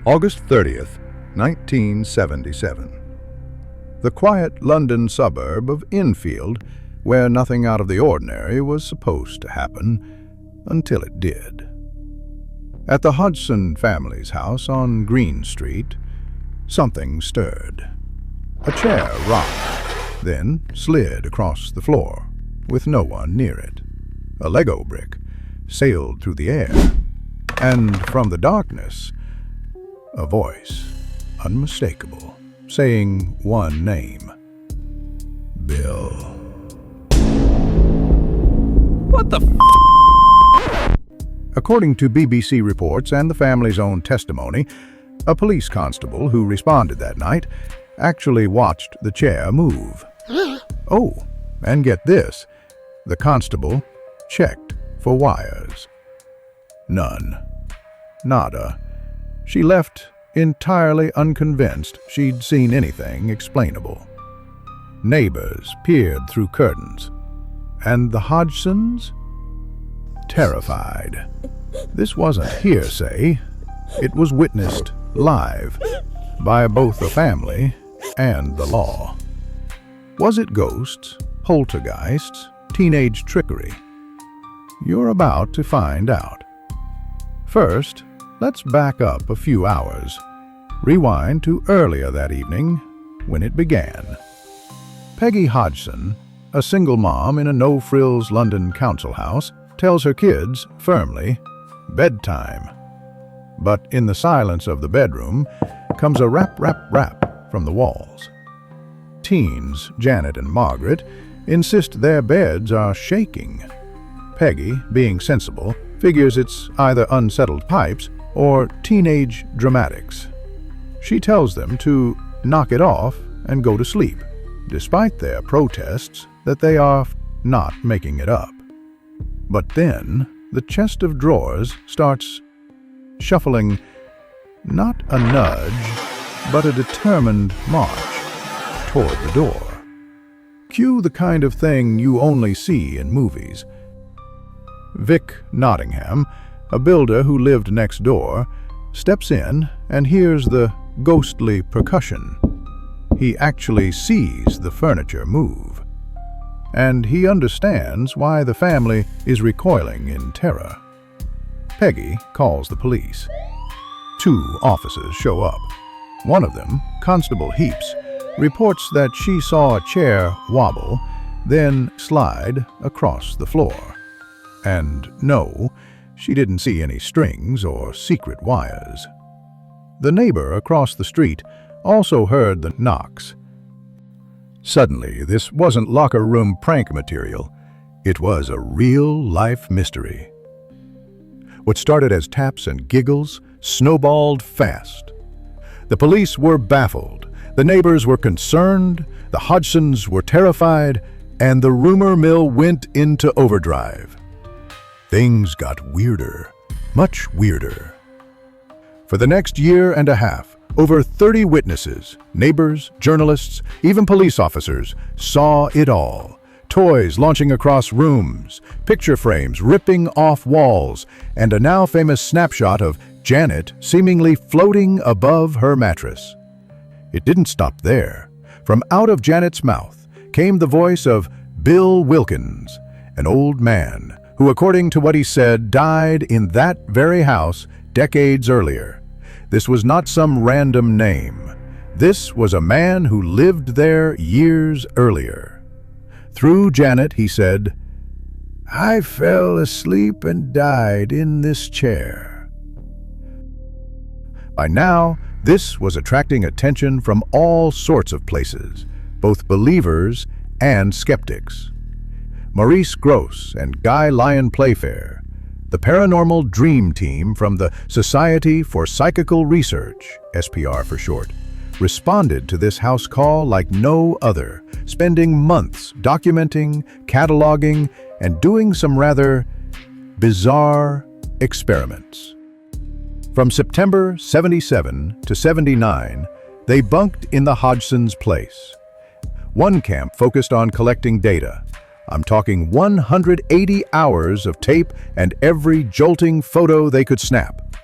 August 30th, 1977. The quiet London suburb of Enfield, where nothing out of the ordinary was supposed to happen, until it did. At the Hodgson family's house on Green Street, something stirred. A chair rocked, then slid across the floor, with no one near it. A Lego brick sailed through the air, and from the darkness, a voice, unmistakable, saying one name. Bill. What the f***? According to BBC reports and the family's own testimony, a police constable who responded that night actually watched the chair move. Oh, and get this, the constable checked for wires. None. Nada. She left entirely unconvinced she'd seen anything explainable. Neighbors peered through curtains, and the Hodgsons? Terrified. This wasn't hearsay. It was witnessed live by both the family and the law. Was it ghosts, poltergeists, teenage trickery? You're about to find out. First, let's back up a few hours. Rewind to earlier that evening when it began. Peggy Hodgson, a single mom in a no-frills London council house, tells her kids firmly, bedtime. But in the silence of the bedroom comes a rap, rap, rap from the walls. Teens, Janet and Margaret, insist their beds are shaking. Peggy, being sensible, figures it's either unsettled pipes or teenage dramatics. She tells them to knock it off and go to sleep, despite their protests that they are not making it up. But then, the chest of drawers starts shuffling, not a nudge, but a determined march toward the door. Cue the kind of thing you only see in movies. Vic Nottingham, a builder who lived next door, steps in and hears the ghostly percussion. He actually sees the furniture move. And he understands why the family is recoiling in terror. Peggy calls the police. 2 officers show up. One of them, Constable Heaps, reports that she saw a chair wobble, then slide across the floor. And no, she didn't see any strings or secret wires. The neighbor across the street also heard the knocks. Suddenly, this wasn't locker room prank material. It was a real-life mystery. What started as taps and giggles snowballed fast. The police were baffled, the neighbors were concerned, the Hodgsons were terrified, and the rumor mill went into overdrive. Things got weirder, much weirder. For the next year and a half, over 30 witnesses, neighbors, journalists, even police officers saw it all. Toys launching across rooms, picture frames ripping off walls, and a now famous snapshot of Janet seemingly floating above her mattress. It didn't stop there. From out of Janet's mouth came the voice of Bill Wilkins, an old man who, according to what he said, died in that very house decades earlier. This was not some random name. This was a man who lived there years earlier. Through Janet, he said, "I fell asleep and died in this chair." By now, this was attracting attention from all sorts of places, both believers and skeptics. Maurice Grosse and Guy Lyon Playfair, the paranormal dream team from the Society for Psychical Research, SPR for short, responded to this house call like no other, spending months documenting, cataloging, and doing some rather bizarre experiments. From September 77 to 79, they bunked in the Hodgsons' place. One camp focused on collecting data. I'm talking 180 hours of tape and every jolting photo they could snap.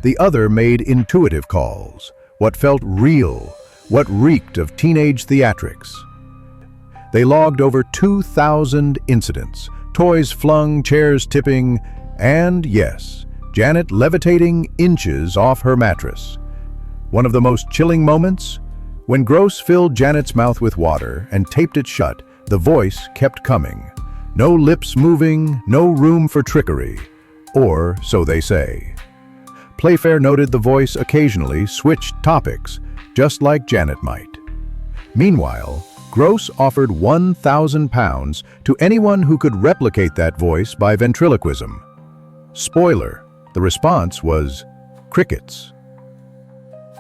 The other made intuitive calls, what felt real, what reeked of teenage theatrics. They logged over 2,000 incidents, toys flung, chairs tipping, and yes, Janet levitating inches off her mattress. One of the most chilling moments? When Gross filled Janet's mouth with water and taped it shut, the voice kept coming. No lips moving, no room for trickery. Or so they say. Playfair noted the voice occasionally switched topics, just like Janet might. Meanwhile, Gross offered £1,000 to anyone who could replicate that voice by ventriloquism. Spoiler, the response was crickets.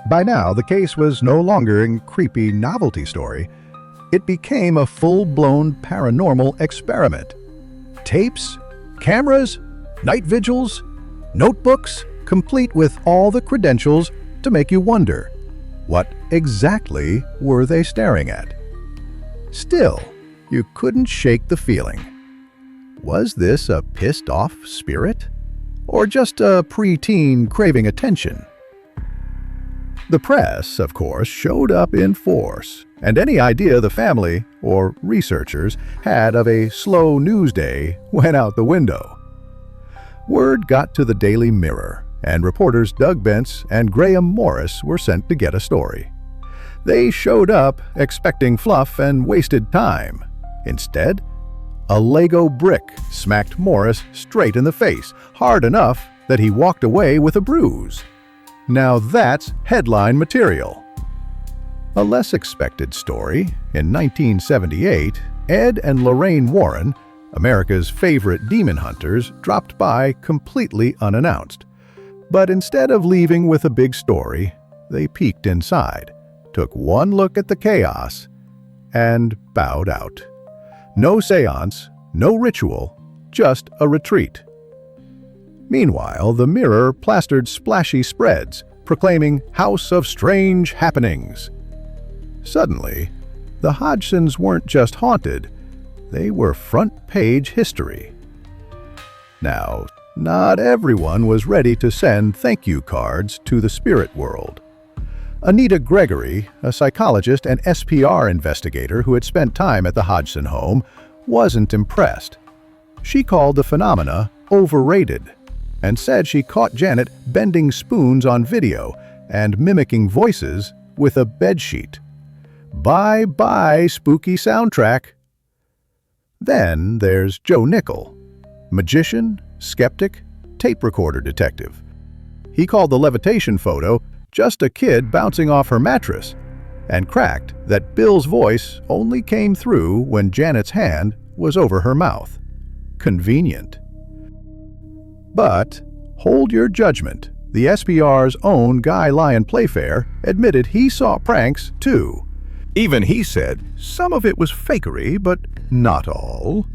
By now, the case was no longer a creepy novelty story. It became a full-blown paranormal experiment. Tapes, cameras, night vigils, notebooks, complete with all the credentials to make you wonder, what exactly were they staring at? Still, you couldn't shake the feeling. Was this a pissed-off spirit? Or just a preteen craving attention? The press, of course, showed up in force, and any idea the family, or researchers, had of a slow news day went out the window. Word got to the Daily Mirror, and reporters Doug Bentz and Graham Morris were sent to get a story. They showed up expecting fluff and wasted time. Instead, a Lego brick smacked Morris straight in the face, hard enough that he walked away with a bruise. Now that's headline material. A less expected story, in 1978, Ed and Lorraine Warren, America's favorite demon hunters, dropped by completely unannounced. But instead of leaving with a big story, they peeked inside, took one look at the chaos, and bowed out. No seance, no ritual, just a retreat. Meanwhile, the Mirror plastered splashy spreads, proclaiming House of Strange Happenings. Suddenly, the Hodgsons weren't just haunted, they were front-page history. Now, not everyone was ready to send thank-you cards to the spirit world. Anita Gregory, a psychologist and SPR investigator who had spent time at the Hodgson home, wasn't impressed. She called the phenomena overrated and said she caught Janet bending spoons on video and mimicking voices with a bedsheet. Bye-bye, spooky soundtrack. Then there's Joe Nickel, magician, skeptic, tape recorder detective. He called the levitation photo just a kid bouncing off her mattress, and cracked that Bill's voice only came through when Janet's hand was over her mouth. Convenient. But hold your judgment. The SPR's own Guy Lyon Playfair admitted he saw pranks too. Even he said some of it was fakery, but not all.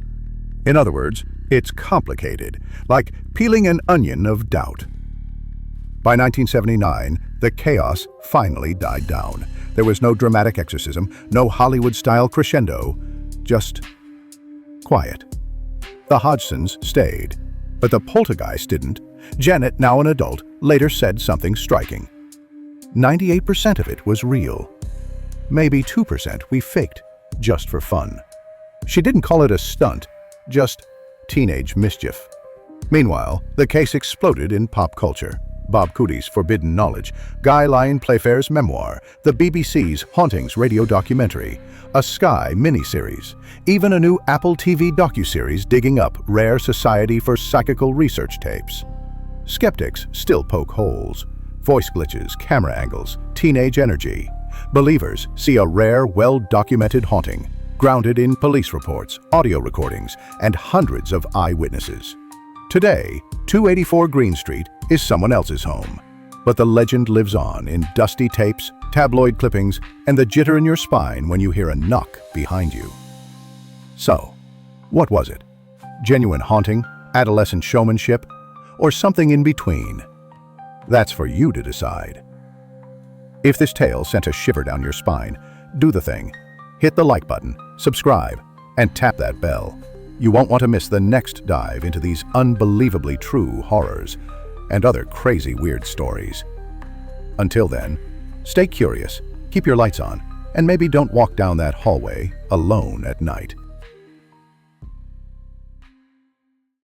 In other words, it's complicated, like peeling an onion of doubt. By 1979, the chaos finally died down. There was no dramatic exorcism, no Hollywood-style crescendo, just quiet. The Hodgsons stayed, but the poltergeist didn't. Janet, now an adult, later said something striking. 98% of it was real. Maybe 2% we faked, just for fun. She didn't call it a stunt, just teenage mischief. Meanwhile, the case exploded in pop culture. Bob Cootie's Forbidden Knowledge, Guy Lyon Playfair's memoir, the BBC's Hauntings radio documentary, a Sky miniseries, even a new Apple TV docuseries digging up rare Society for Psychical Research tapes. Skeptics still poke holes. Voice glitches, camera angles, teenage energy. Believers see a rare, well-documented haunting, grounded in police reports, audio recordings, and hundreds of eyewitnesses. Today, 284 Green Street is someone else's home, but the legend lives on in dusty tapes, tabloid clippings, and the jitter in your spine when you hear a knock behind you. So, what was it? Genuine haunting, adolescent showmanship, or something in between? That's for you to decide. If this tale sent a shiver down your spine, do the thing. Hit the like button, subscribe, and tap that bell. You won't want to miss the next dive into these unbelievably true horrors. and other crazy weird stories. Until then, stay curious, keep your lights on, and maybe don't walk down that hallway alone at night.